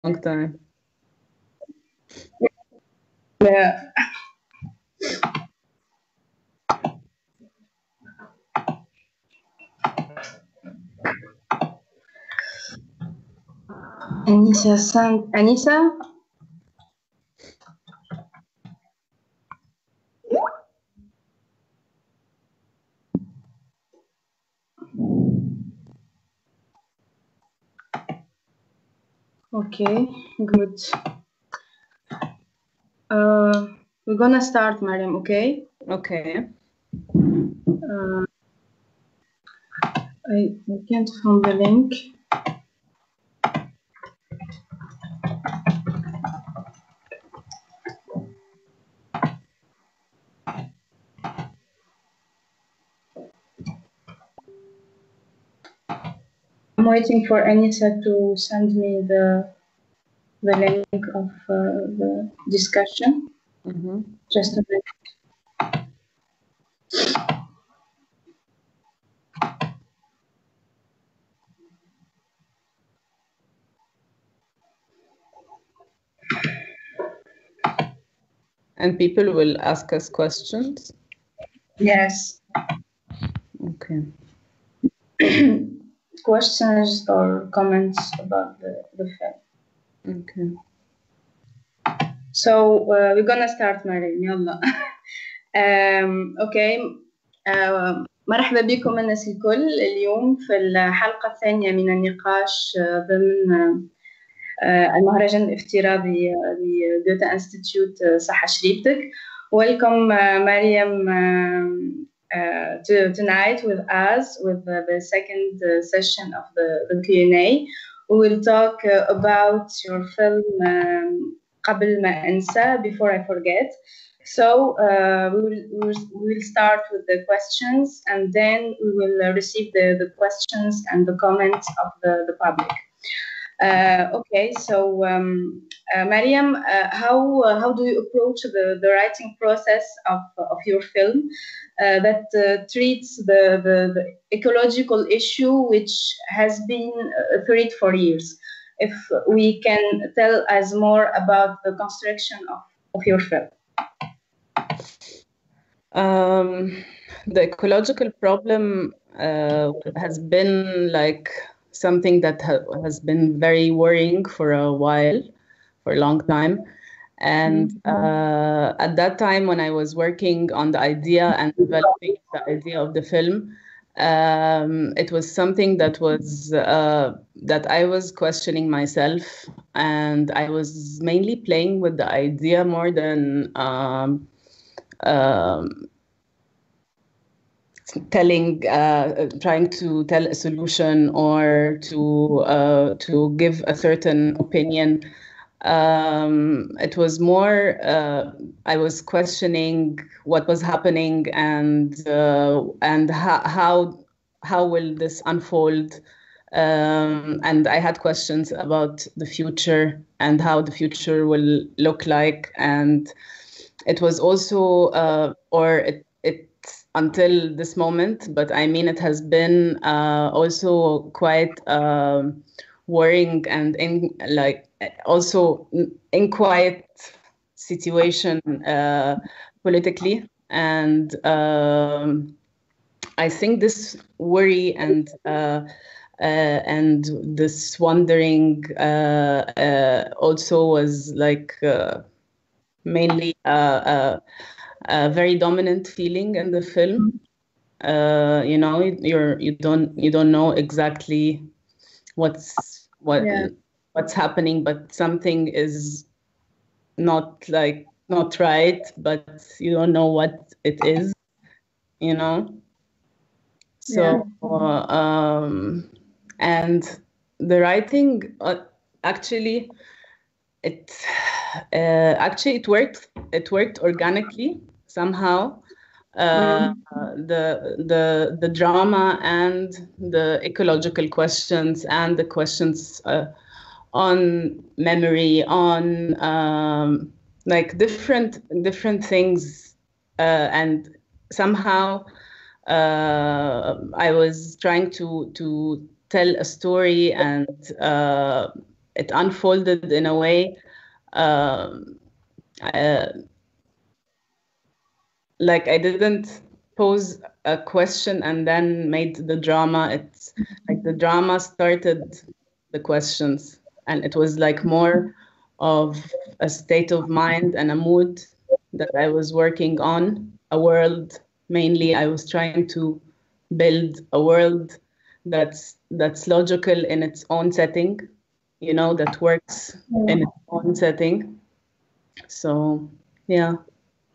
time. Yeah. Anissa? Okay, good. We're gonna start, Mariam, okay? Okay. I can't find the link. I'm waiting for Anissa to send me the link of the discussion. Just a minute. And people will ask us questions? Yes. Okay. Questions or comments about the film. Okay. So we're gonna start, Mariam. يلا. اوكي. مرحبا بكم الناس الكل اليوم في الحلقة الثانية من النقاش ضمن المهرجان الافتراضي لجوتا انستيتيوت صحة شريبتك. Welcome Mariam tonight with us with the second session of the Q&A. We will talk about your film قبل ما أنسى, before I forget. So we will start with the questions, and then we will receive the questions and the comments of the public. Okay, so Mariam, how do you approach the writing process of your film that treats the ecological issue, which has been a threat for years? If we can tell us more about the construction of your film. The ecological problem has been like something that has been very worrying for a while, for a long time. And at that time, when I was working on the idea and developing the idea of the film, it was something that was that I was questioning myself, and I was mainly playing with the idea more than trying to tell a solution or to give a certain opinion. It was more I was questioning what was happening and how will this unfold. And I had questions about the future and how the future will look like. And it was also, until this moment, but I mean, it has been also quite worrying and also in quiet situation politically. And I think this worry and this wondering also was like mainly a very dominant feeling in the film. You don't know exactly what's happening, but something is not right, but you don't know what it is, So, and the writing actually it worked organically somehow. The drama and the ecological questions and the questions on memory, on like different things, and somehow I was trying to tell a story and it unfolded in a way like I didn't pose a question and then made the drama. It's like the drama started the questions, and it was like more of a state of mind and a mood that I was working on, a world. Mainly I was trying to build a world that's logical in its own setting, you know, that works in its own setting. So yeah.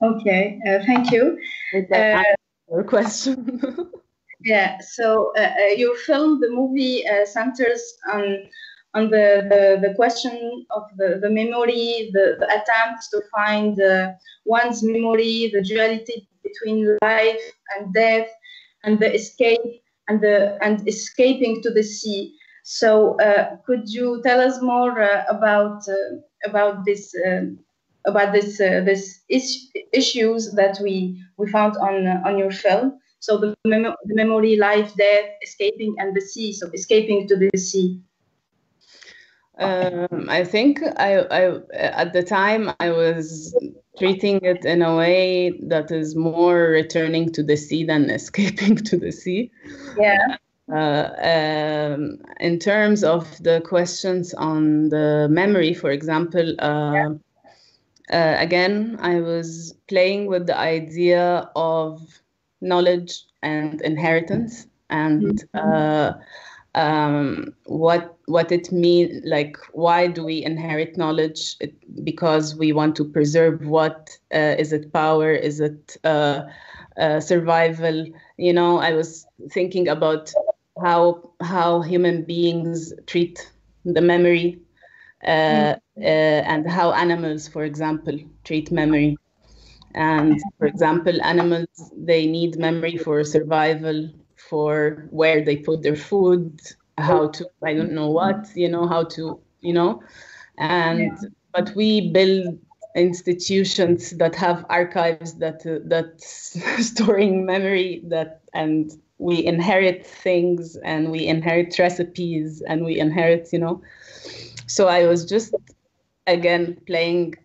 Okay, thank you. Did that answer your question? Yeah, so your film, the movie, centers on the question of the memory, the attempts to find one's memory, the duality between life and death, and the escape and escaping to the sea. So, could you tell us more about this? This issues that we found on your film. So the memory, life, death, escaping, and the sea. So escaping to the sea. I think I at the time I was treating it in a way that is more returning to the sea than escaping to the sea. Yeah. In terms of the questions on the memory, for example, again, I was playing with the idea of knowledge and inheritance, and what it means. Like, why do we inherit knowledge? Because we want to preserve what? Is it power? Is it survival? You know, I was thinking about how human beings treat the memory. And how animals, for example, treat memory. And for example, animals, they need memory for survival, for where they put their food, how to, I don't know what, you know, how to, you know. And but we build institutions that have archives that's storing memory, and we inherit things, and we inherit recipes, and we inherit, you know. So I was just, again, playing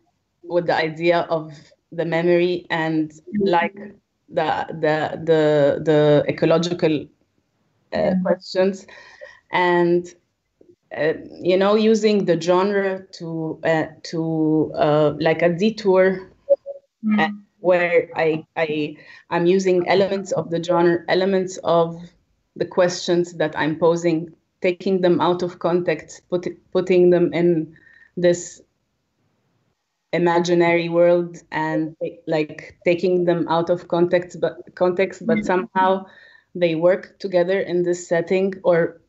with the idea of the memory, and like the ecological questions, and you know, using the genre to like a detour, where I'm using elements of the genre, elements of the questions that I'm posing, taking them out of context, putting them in this imaginary world, and like taking them out of context, but somehow they work together in this setting, or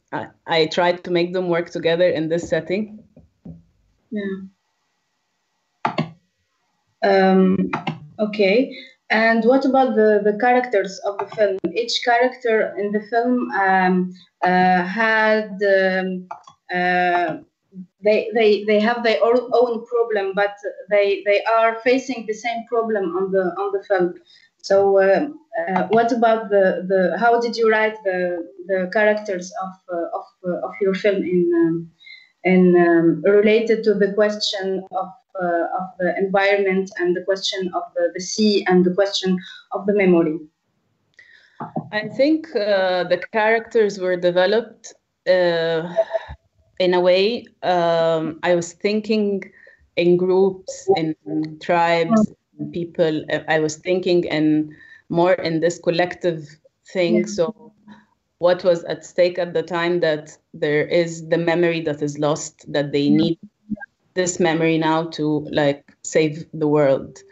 I tried to make them work together in this setting. Okay. And what about the characters of the film? Each character in the film had they have their own problem, but they are facing the same problem on the film. So what about the how did you write the characters of your film in related to the question of the environment, and the question of the sea, and the question of the memory? I think the characters were developed in a way. I was thinking in groups, in tribes, in people. I was thinking more in this collective thing. So what was at stake at the time, that there is the memory that is lost, that they need this memory now to like save the world.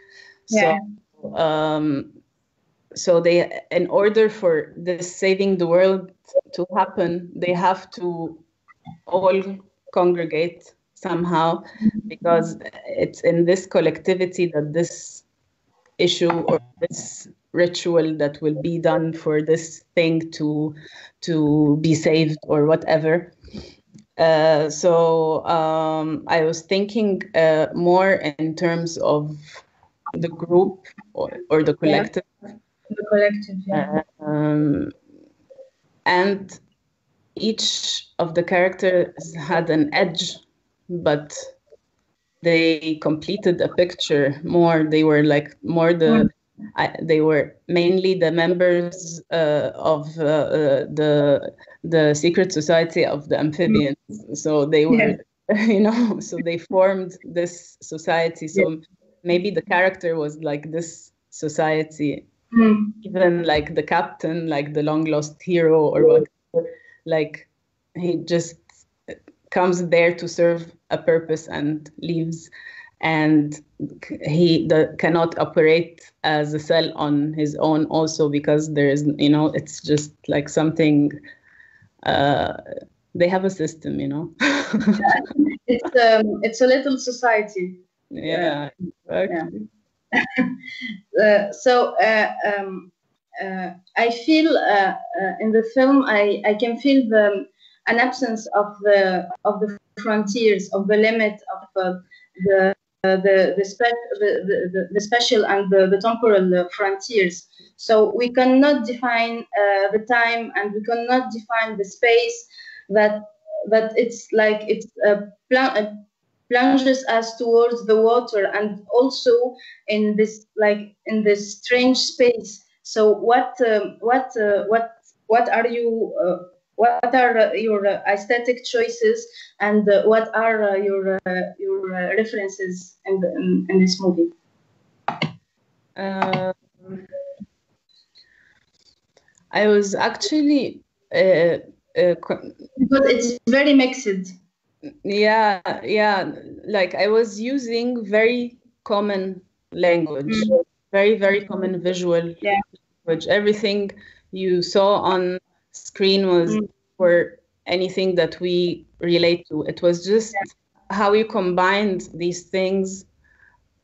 So they, in order for this saving the world to happen, they have to all congregate somehow, because it's in this collectivity that this issue or this ritual that will be done for this thing to be saved or whatever. So I was thinking more in terms of the group or the collective. The collective, and each of the characters had an edge but they completed a picture more. They were like more they were mainly the members of the secret society of the amphibians. So they were, so they formed this society. So maybe the character was like this society, even like the captain, like the long lost hero or whatever, like he just comes there to serve a purpose and leaves, and he cannot operate as a cell on his own also, because there is, it's just like something, they have a system, It's a little society. Yeah, exactly. I feel in the film I can feel an absence of the frontiers, of the limit of the special and the temporal frontiers. So we cannot define the time, and we cannot define the space that it's like it's plunges us towards the water, and also in this strange space. So what are you what are your aesthetic choices, and what are your references in this movie? I was actually because it's very mixed. Yeah, like I was using very common language, very, very common visual language. Everything you saw on screen was for anything that we relate to. It was just how you combined these things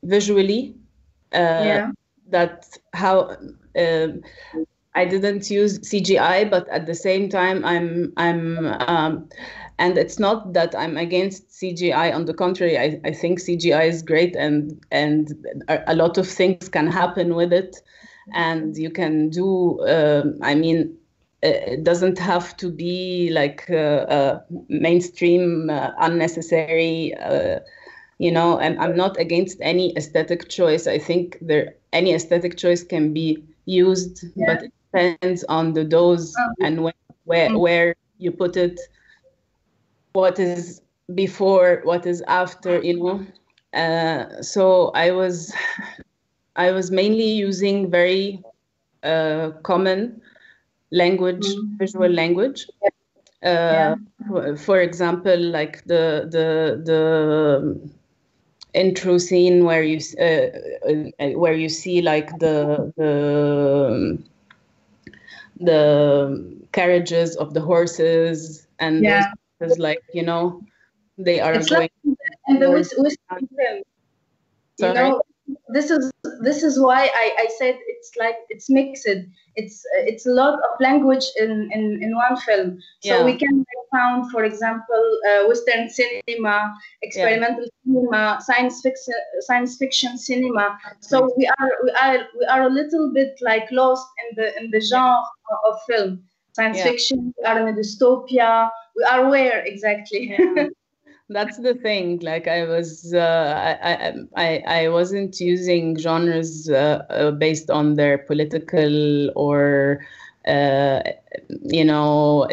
visually, that how I didn't use CGI, but at the same time, and it's not that I'm against CGI. On the contrary, I think CGI is great, and a lot of things can happen with it, and you can do. It doesn't have to be like mainstream, unnecessary. And I'm not against any aesthetic choice. I think any aesthetic choice can be used, but it depends on the dose and where you put it, what is before, what is after, so I was mainly using very common language, visual language. For example, like the intro scene where you see like the carriages of the horses, and those like they are it's going. Like and the Western film, this is why I said it's mixed. It's a lot of language in one film. So we can found, for example, Western cinema, experimental cinema, science fiction cinema. So we are a little bit like lost in the genre of film. Science fiction, we are in a dystopia. We are where exactly? That's the thing. Like I was, I wasn't using genres based on their political or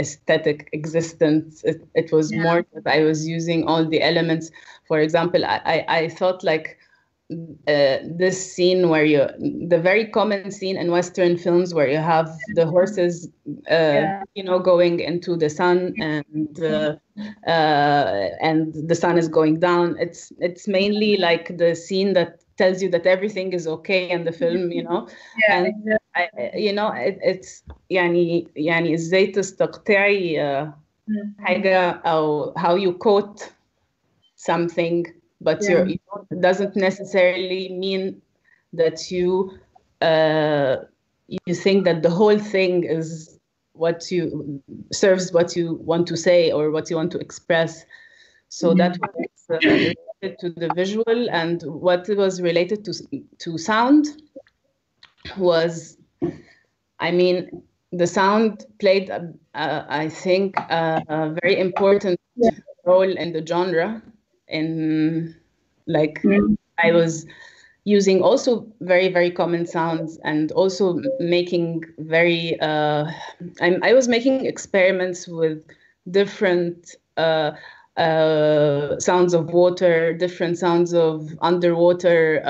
aesthetic existence. It was more that I was using all the elements. For example, I thought like this scene where the very common scene in Western films where you have the horses, going into the sun, and the sun is going down. It's mainly like the scene that tells you that everything is okay in the film, and it's يعني ازاي تستقطعي حاجة أو how you quote something, but it doesn't necessarily mean that you think that the whole thing is serves what you want to say or what you want to express. So that was related to the visual, and what was related to sound was, the sound played, I think, a very important role in the genre. in like I was using also very, very common sounds, and also making very I was making experiments with different sounds of water, different sounds of underwater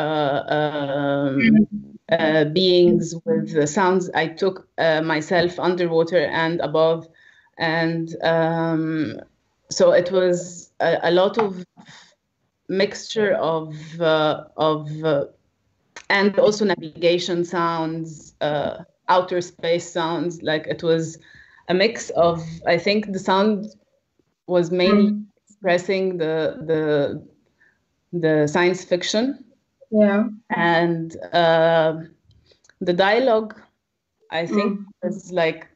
beings, with the sounds I took myself underwater and above. And so it was a lot of mixture of and also navigation sounds, outer space sounds. Like it was a mix of, I think the sound was mainly expressing the science fiction. Yeah. And the dialogue, I think, was like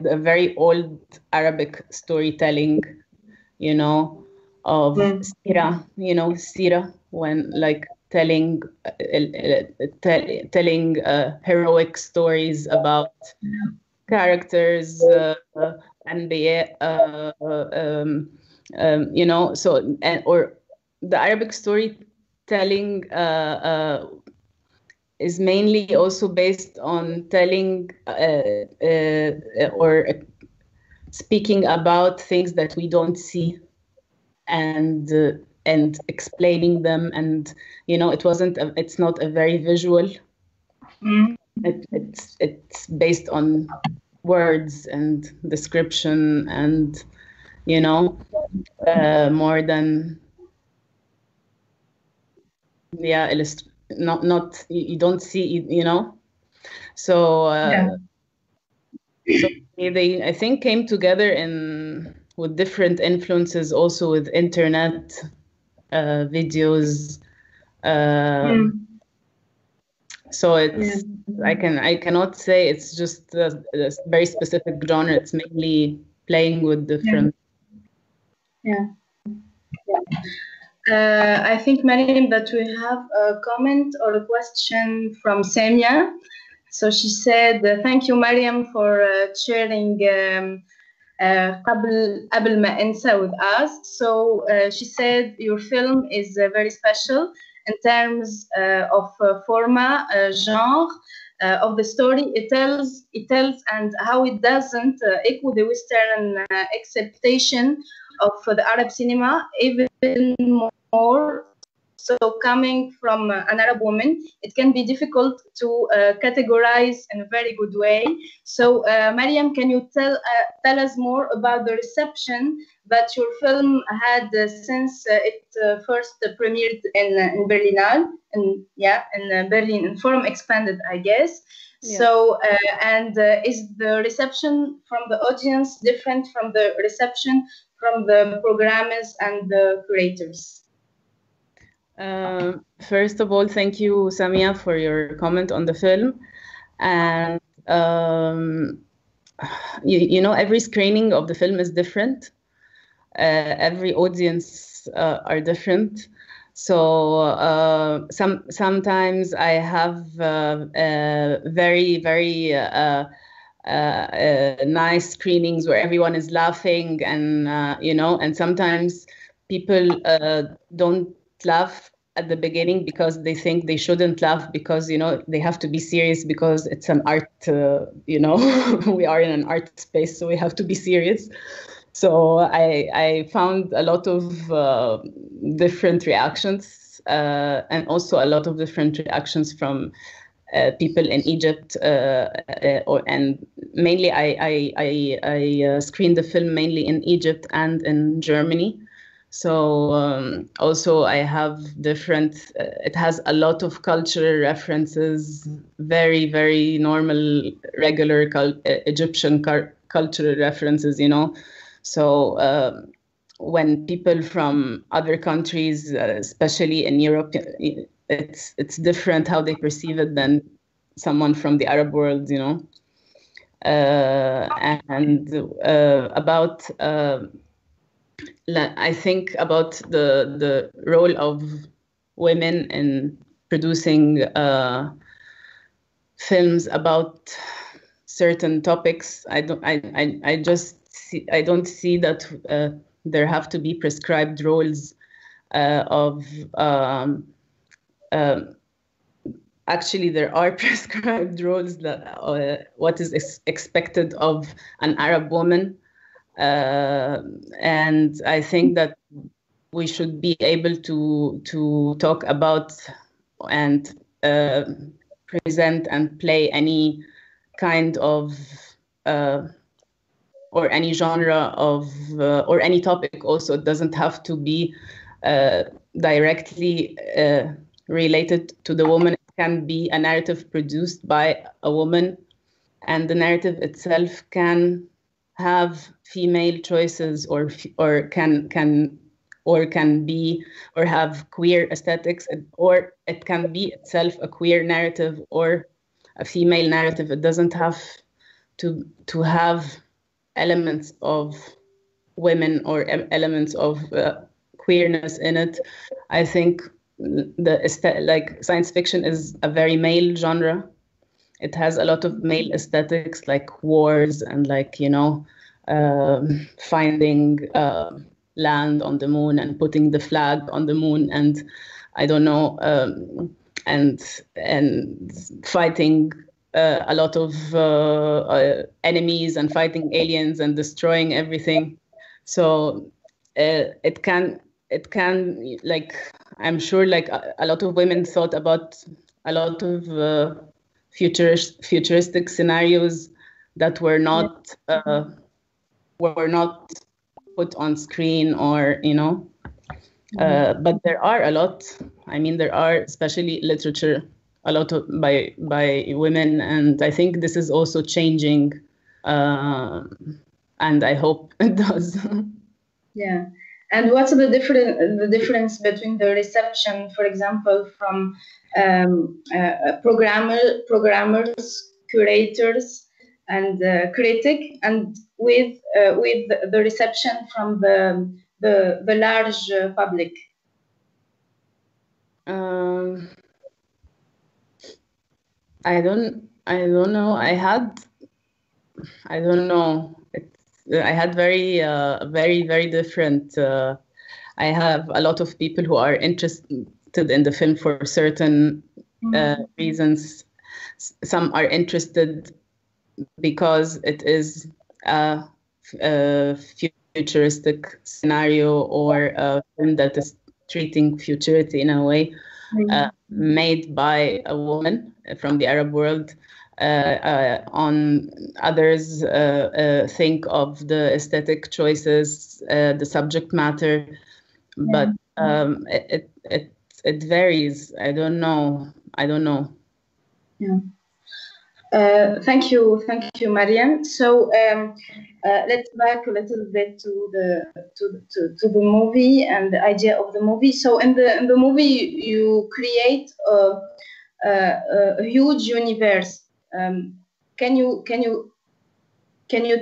the very old Arabic storytelling, you know, of sira, sira, when like telling heroic stories about characters, anbiya, so, or the Arabic storytelling is mainly also based on telling or speaking about things that we don't see, and explaining them. And it's not a very visual. It's based on words and description, and more than not you don't see, so so they, I think, came together with different influences, also with internet videos. So it's I cannot say it's just a very specific genre. It's mainly playing with different. I think, Mariam, that we have a comment or a question from Samia. So she said, thank you, Mariam, for sharing قبل ما أنسى with us. So she said your film is very special in terms of format, genre of the story. It tells, and how it doesn't echo the Western acceptation of the Arab cinema, even more. So coming from an Arab woman, it can be difficult to categorize in a very good way. So Mariam, can you tell us more about the reception that your film had since it first premiered in Berlinale, in Berlin, in Forum Expanded, I guess. Yeah. So is the reception from the audience different from the reception from the programmers and the curators? First of all, thank you, Samia, for your comment on the film. And every screening of the film is different. Every audience are different. So sometimes I have very, very nice screenings where everyone is laughing, and and sometimes people don't laugh at the beginning because they think they shouldn't laugh, because they have to be serious because it's an art. We are in an art space, so we have to be serious. So I found a lot of different reactions, and also a lot of different reactions from people in Egypt, and mainly I screened the film mainly in Egypt and in Germany. So also I have different, it has a lot of cultural references, very, very normal, regular Egyptian cultural references, So when people from other countries, especially in Europe, it's different how they perceive it than someone from the Arab world, and about I think about the role of women in producing films about certain topics. I don't see that there have to be prescribed roles of actually there are prescribed roles that what is expected of an Arab woman, and I think that we should be able to talk about and present and play any kind of or any genre of or any topic. Also, it doesn't have to be directly related to the woman. It can be a narrative produced by a woman, and the narrative itself can have female choices or can be or have queer aesthetics, or it can be itself a queer narrative or a female narrative. It doesn't have to have elements of women or elements of queerness in it. I think like science fiction is a very male genre. It has a lot of male aesthetics, like wars and like, you know, finding land on the moon and putting the flag on the moon, and I don't know, and fighting a lot of enemies and fighting aliens and destroying everything. So it can like, I'm sure like a lot of women thought about a lot of futuristic scenarios that were not put on screen, or you know, but there are a lot. I mean, there are, especially literature, a lot of by women, and I think this is also changing, and I hope it does. Yeah. And what's the difference between the reception, for example, from programmers, curators, and critic, and with the reception from the large public? I don't know. I don't know. I had very different. I have a lot of people who are interested in the film for certain reasons. Some are interested because it is a futuristic scenario, or a film that is treating futurity in a way, made by a woman from the Arab world. On others think of the aesthetic choices, the subject matter, but it varies. I don't know. Yeah. Thank you, Mariam. So let's back a little bit to the movie and the idea of the movie. So in the movie, you create a huge universe. Can you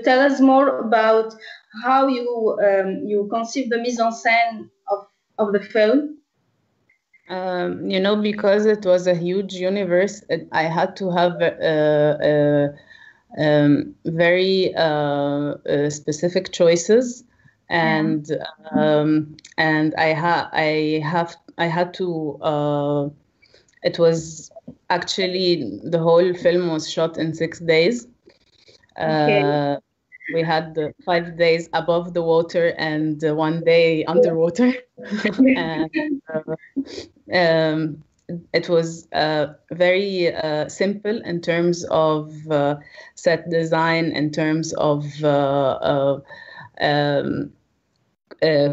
tell us more about how you conceive the mise en scène of the film? You know, because it was a huge universe, I had to have very specific choices, and I had to. It was actually, the whole film was shot in 6 days. Okay. We had 5 days above the water and 1 day underwater. And it was very simple in terms of set design, in terms of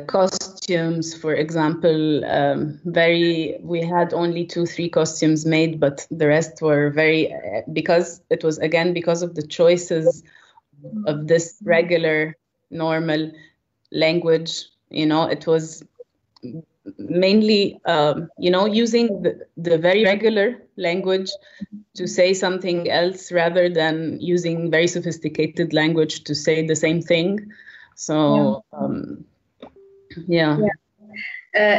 costumes, for example. We had only 2-3 costumes made, but the rest were because it was, again, because of the choices of this regular, normal language. You know, it was mainly, you know, using the very regular language to say something else, rather than using very sophisticated language to say the same thing. So, yeah.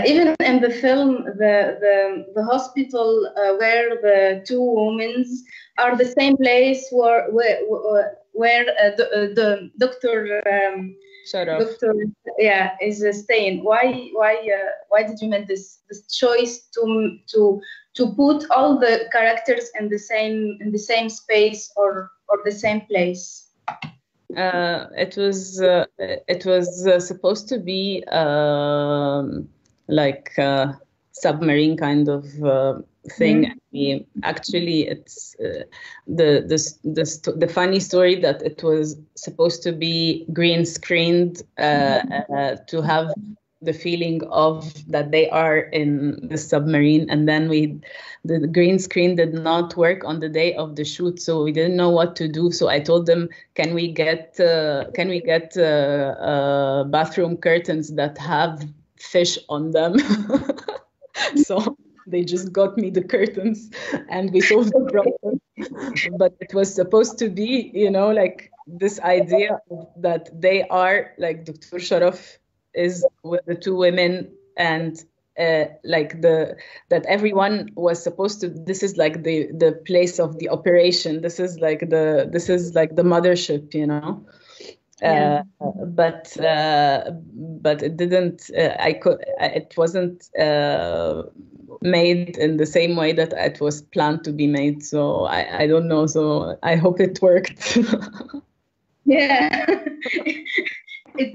Even in the film, the hospital where the two women are the same place where where the doctor Sharaf. doctor is staying. Why did you make this choice to put all the characters in the same space or the same place? It was supposed to be like a submarine kind of thing. Actually, it's the funny story that it was supposed to be green screened to have the feeling of that they are in the submarine, and then the green screen did not work on the day of the shoot, so we didn't know what to do. So I told them, can we get bathroom curtains that have fish on them? So they just got me the curtains and we solved the problem. But it was supposed to be, like this idea that they are like Dr. Sharaf is with the two women, and that everyone was supposed to, this is like the place of the operation, this is like the mothership, but it didn't it wasn't made in the same way that it was planned to be made, so I don't know, so I hope it worked. Yeah. It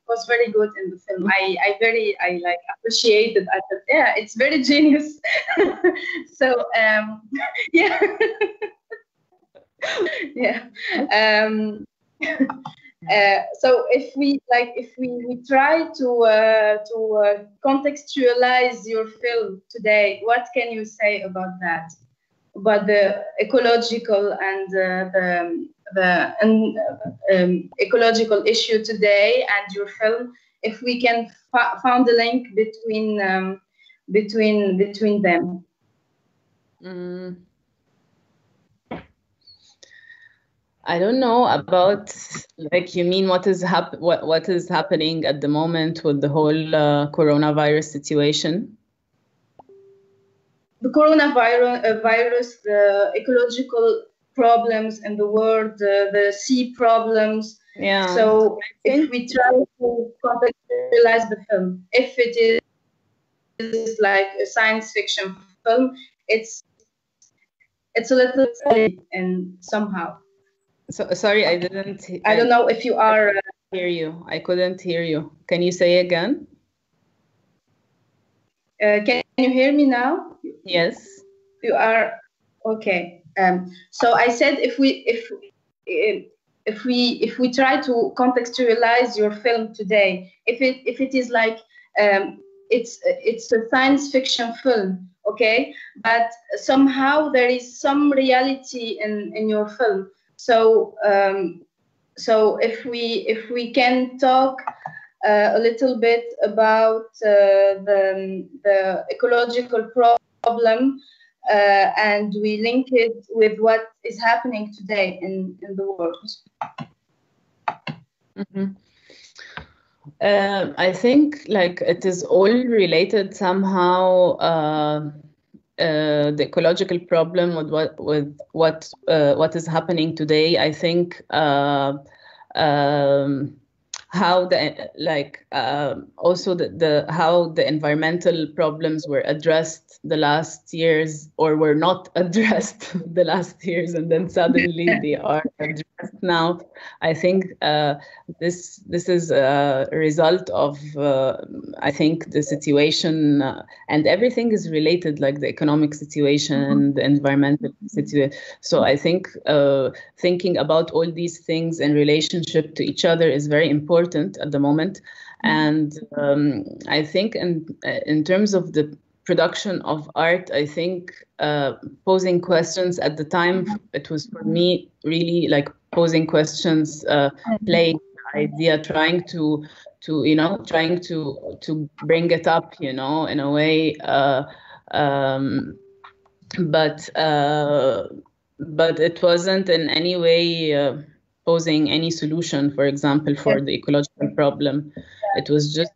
was very good in the film. I like appreciated. I thought, yeah, it's very genius. So yeah. Yeah. So if we try to contextualize your film today, what can you say about that? About the ecological and the ecological issue today and your film, if we can found a link between them. I don't know about, like, you mean what is happening at the moment with the whole coronavirus situation? The coronavirus, the ecological problems in the world, the sea problems. Yeah. So if we try to contextualize the film, if it is like a science fiction film, it's a little silly and somehow. So sorry, I don't know if you are. Hear you. I couldn't hear you. Can you say again? Can you hear me now? Yes. You are okay. So I said if we try to contextualize your film today, if it is like it's a science fiction film, okay, but somehow there is some reality in your film. So so if we can talk a little bit about the ecological problem, and we link it with what is happening today in the world. Mm-hmm. I think like it is all related somehow. The ecological problem with what is happening today. I think how also how the environmental problems were addressed the last years, or were not addressed the last years, and then suddenly they are addressed now. I think this is a result of I think the situation, and everything is related, like the economic situation, the environmental situation. So I think thinking about all these things in relationship to each other is very important at the moment. And I think in terms of the production of art, I think posing questions at the time, it was for me really like posing questions, playing the idea, trying to bring it up, in a way, but it wasn't in any way posing any solution, for example, for the ecological problem. It was just,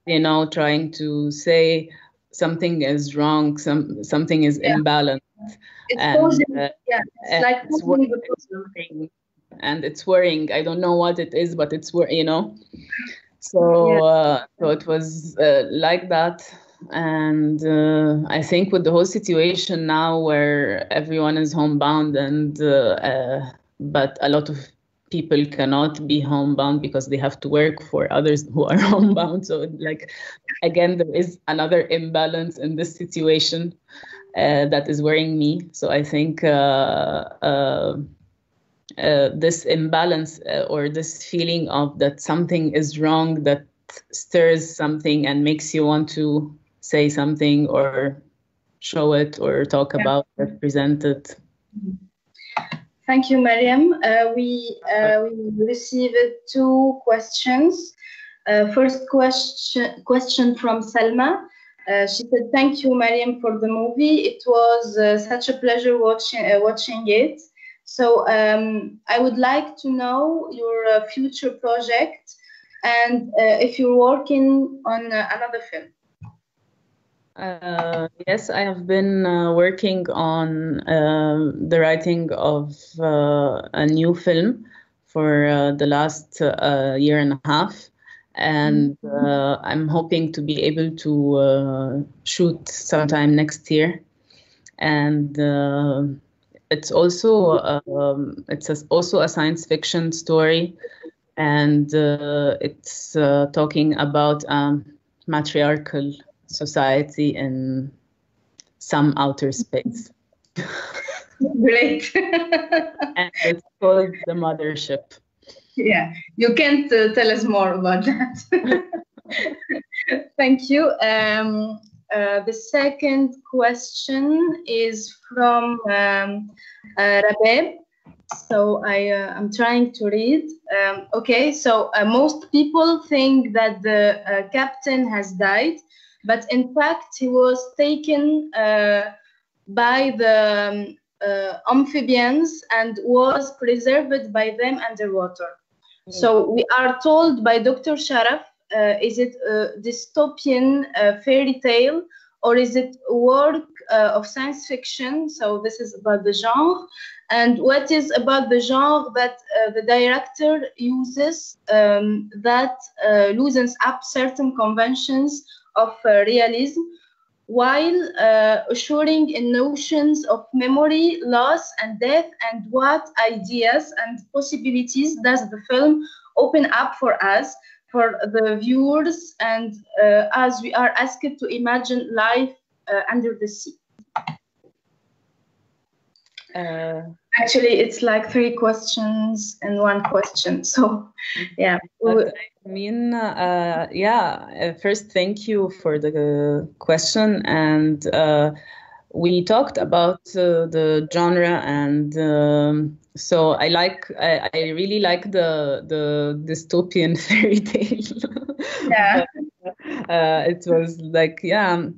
trying to say something is wrong, something is imbalanced, It's and causing, yeah, it's and like it's causing the problem. worrying, and it's worrying. I don't know what it is, but it's you know. Yeah, So it was like that, and I think with the whole situation now, where everyone is homebound, and but a lot of people cannot be homebound because they have to work for others who are homebound. So like again, there is another imbalance in this situation that is worrying me. So I think this imbalance or this feeling of that something is wrong, that stirs something and makes you want to say something or show it or talk yeah. about it, present it. Thank you, Mariam. We received two questions. First question from Salma. She said, "Thank you, Mariam, for the movie. It was such a pleasure watching it. So I would like to know your future project and if you're working on another film." Yes, I have been working on the writing of a new film for the last year and a half. And I'm hoping to be able to shoot sometime next year. And it's also also a science fiction story, and it's talking about matriarchal society in some outer space. Great. And it's called The Mothership. Yeah, you can't tell us more about that. Thank you. The second question is from Rabeb. So I'm trying to read. Okay, so most people think that the captain has died, but in fact he was taken by the amphibians and was preserved by them underwater. So we are told by Dr. Sharaf, is it a dystopian fairy tale, or is it a work of science fiction? So this is about the genre. And what is about the genre that the director uses that loosens up certain conventions of realism, while assuring in notions of memory, loss, and death, and what ideas and possibilities does the film open up for us, for the viewers, and as we are asked to imagine life under the sea? Actually, it's like three questions and one question. So, yeah. I mean, first, thank you for the question. And we talked about the genre, and so I really like the dystopian fairy tale. Yeah. It was like, yeah.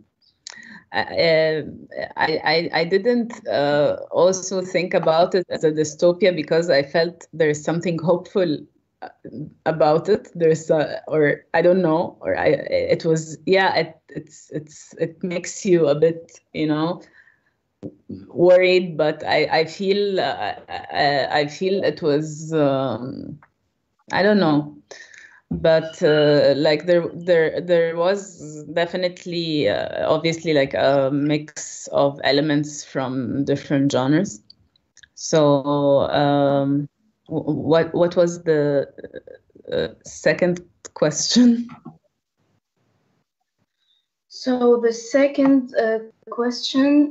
I didn't also think about it as a dystopia because I felt there's something hopeful about it. There's or I don't know, or it was, yeah, it makes you a bit, you know, worried, but I feel it was I don't know. But like there was definitely obviously like a mix of elements from different genres. So what was the second question? So the second question,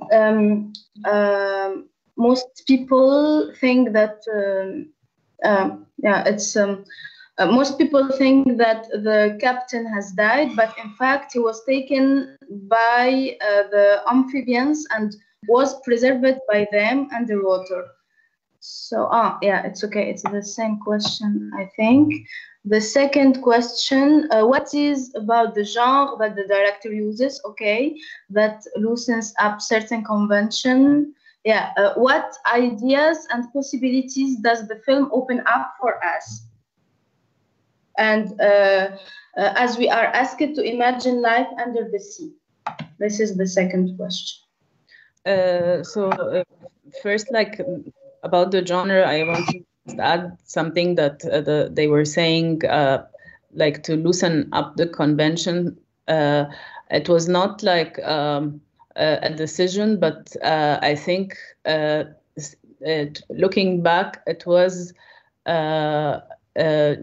most people think that most people think that the captain has died, but in fact he was taken by the amphibians and was preserved by them underwater. So, yeah, it's okay. It's the same question, I think. The second question, what is about the genre that the director uses? Okay, that loosens up certain convention. Yeah, what ideas and possibilities does the film open up for us? And as we are asked to imagine life under the sea. This is the second question. First, like about the genre, I want to just add something that they were saying, like to loosen up the convention. It was not like a decision, but I think looking back, it was uh, uh,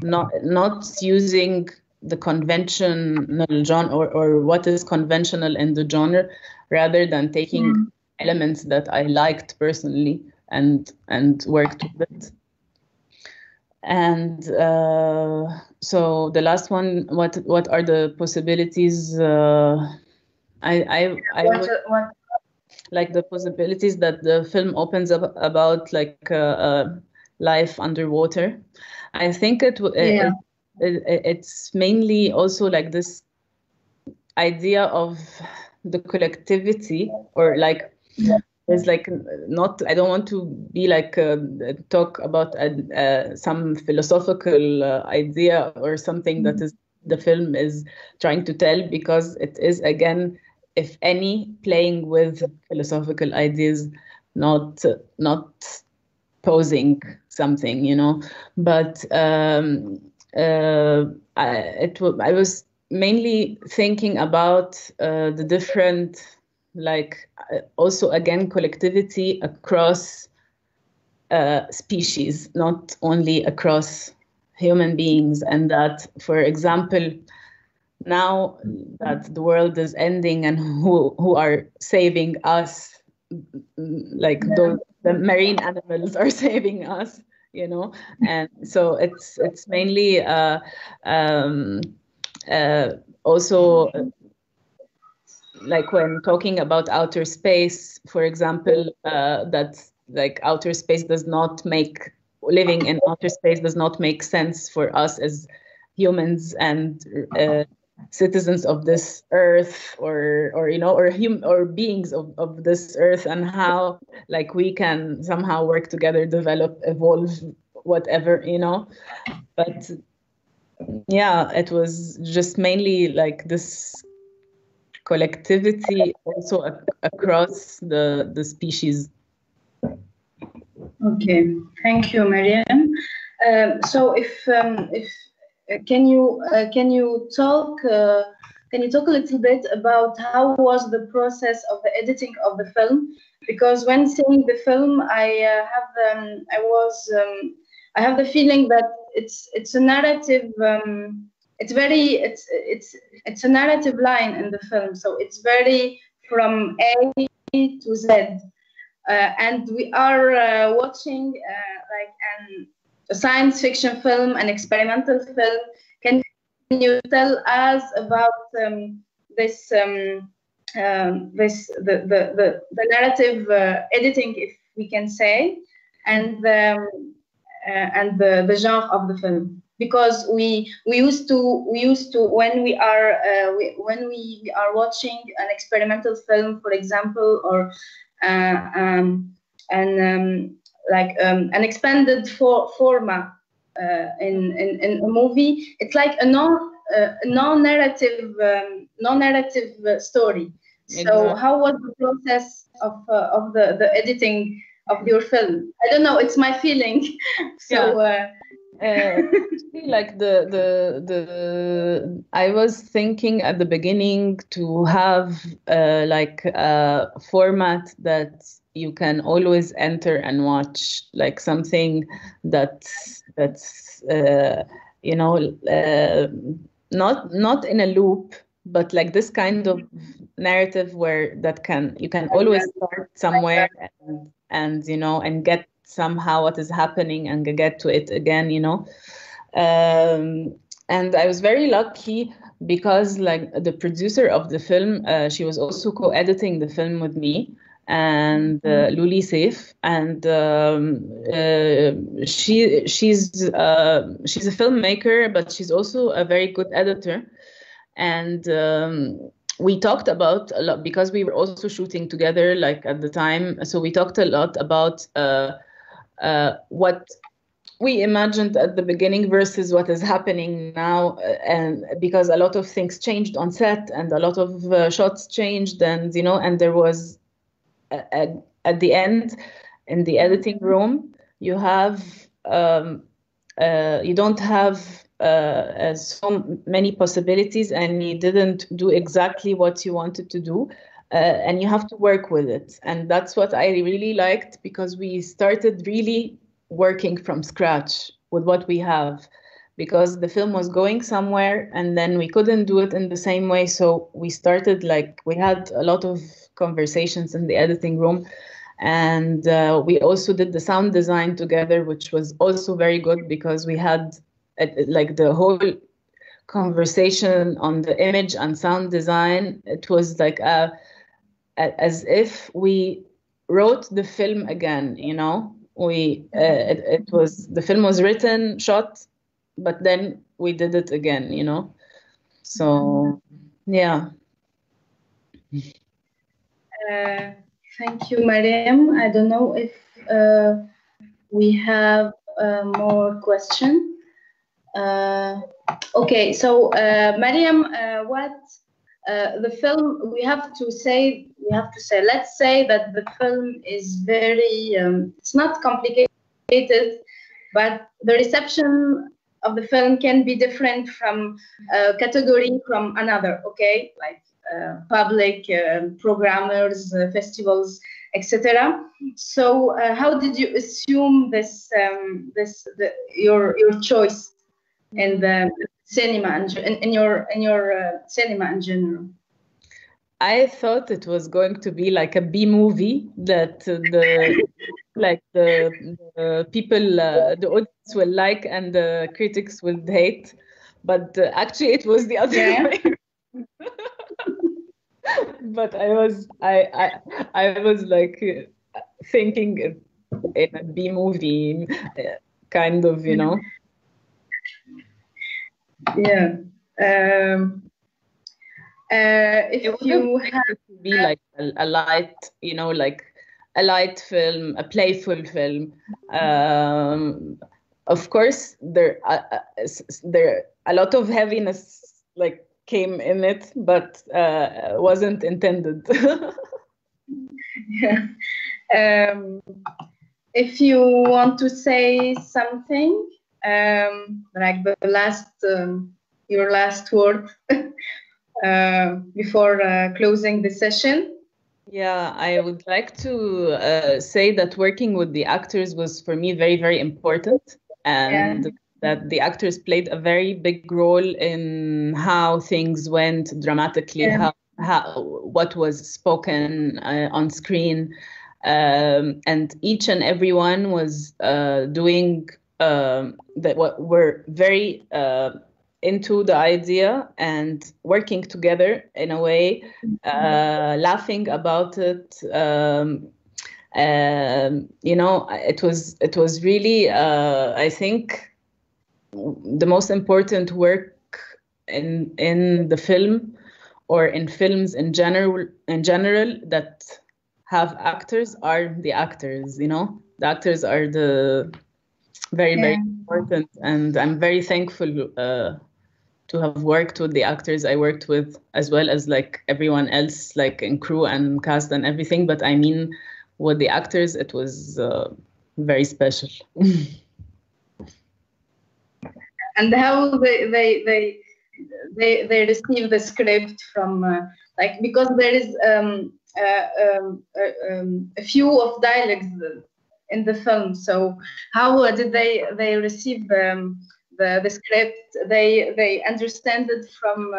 not using the conventional genre or what is conventional in the genre, rather than taking elements that I liked personally and worked with it. And so the last one, what are the possibilities? What? Like the possibilities that the film opens up about, like life underwater. I think it's mainly also like this idea of the collectivity, or like there's like not, I don't want to be like talk about some philosophical idea or something that is the film is trying to tell, because it is, again, if any, playing with philosophical ideas, not posing something, but I was mainly thinking about the different, like also again collectivity across species, not only across human beings. And that, for example, now that the world is ending, and who are saving us, like the marine animals are saving us, and so it's mainly also like when talking about outer space, for example, that like outer space does not make, living in outer space does not make sense for us as humans and citizens of this earth, or or beings of this earth, and how like we can somehow work together, develop, evolve, whatever, but yeah, it was just mainly like this collectivity also across the species. Okay, thank you, Mariam. So, if can you talk a little bit about how was the process of the editing of the film? Because when seeing the film, I have the feeling that it's a narrative. It's a narrative line in the film, so it's very from A to Z. And we are watching a science fiction film, an experimental film. Can you tell us about this the narrative editing, if we can say, and the genre of the film? Because we used to when we are watching an experimental film, for example, or an expanded format in a movie, it's like a non-narrative story. So how was the process of the editing of your film? I don't know, it's my feeling. So like I was thinking at the beginning to have like a format that you can always enter and watch, like something that's not in a loop, but like this kind of narrative where you can always start somewhere and get somehow what is happening and get to it again, and I was very lucky because like the producer of the film, she was also co-editing the film with me, and Luli Saif, and she's a filmmaker, but she's also a very good editor. And we talked about a lot because we were also shooting together, like at the time. So we talked a lot about what we imagined at the beginning versus what is happening now, and because a lot of things changed on set and a lot of shots changed, and and there was at the end, in the editing room, you have you don't have so many possibilities, and you didn't do exactly what you wanted to do, and you have to work with it. And that's what I really liked, because we started really working from scratch with what we have, because the film was going somewhere and then we couldn't do it in the same way. So we started, like, we had a lot of conversations in the editing room, and we also did the sound design together, which was also very good, because we had like the whole conversation on the image and sound design. It was like as if we wrote the film again, you know. It was, the film was written, shot, but then we did it again, you know. So yeah. Thank you, Mariam. I don't know if we have more question. Okay, so Mariam, what the film, we have to say, let's say that the film is very, it's not complicated, but the reception of the film can be different from category from another, okay? Like public programmers, festivals, etc. So how did you assume this, your choice in the cinema and in your cinema in general? I thought it was going to be like a B movie that the people, the audience will like and the critics will hate, but actually it was the other way. But I was like thinking in a B movie kind of, you know. Yeah. If you have to be like a light, you know, like a light film, a playful film. Of course, there a lot of heaviness like came in it, but wasn't intended. Yeah. If you want to say something, like the last, your last word before closing the session. Yeah, I would like to say that working with the actors was for me very, very important, and that the actors played a very big role in how things went dramatically, how what was spoken on screen, and each and every one was doing that. What were very into the idea and working together in a way, laughing about it. You know, it was really, I think, the most important work in the film, or in films in general, that have actors, are the actors. You know, the actors are the very important, and I'm very thankful to have worked with the actors I worked with, as well as like everyone else, like in crew and cast and everything. But I mean, with the actors, it was very special. And how they receive the script from like, because there is a few of dialogues in the film. So how did they receive the script? They understand it from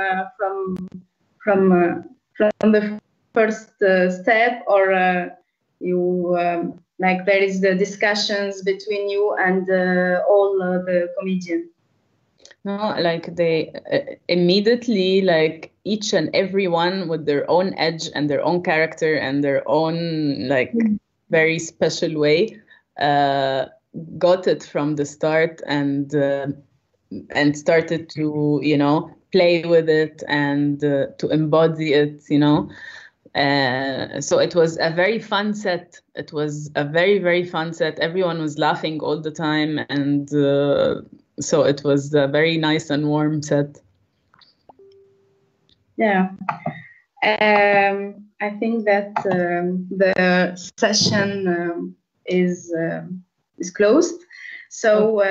the first step, or you like there is the discussions between you and all the comedians? No, like they immediately, like each and every one with their own edge and their own character and their own like very special way, got it from the start, and started to, you know, play with it and to embody it, you know. So it was a very fun set. It was a very, very fun set. Everyone was laughing all the time, and so it was a very nice and warm set. Yeah. I think that the session is closed. So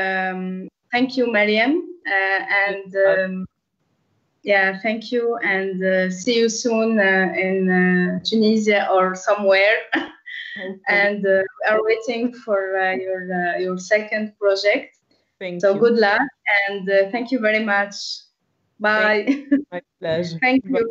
thank you, Mariam, and yeah, thank you, and see you soon in Tunisia or somewhere. And we are waiting for your second project. Thank so you. Good luck, and thank you very much. Bye. My pleasure. Thank you.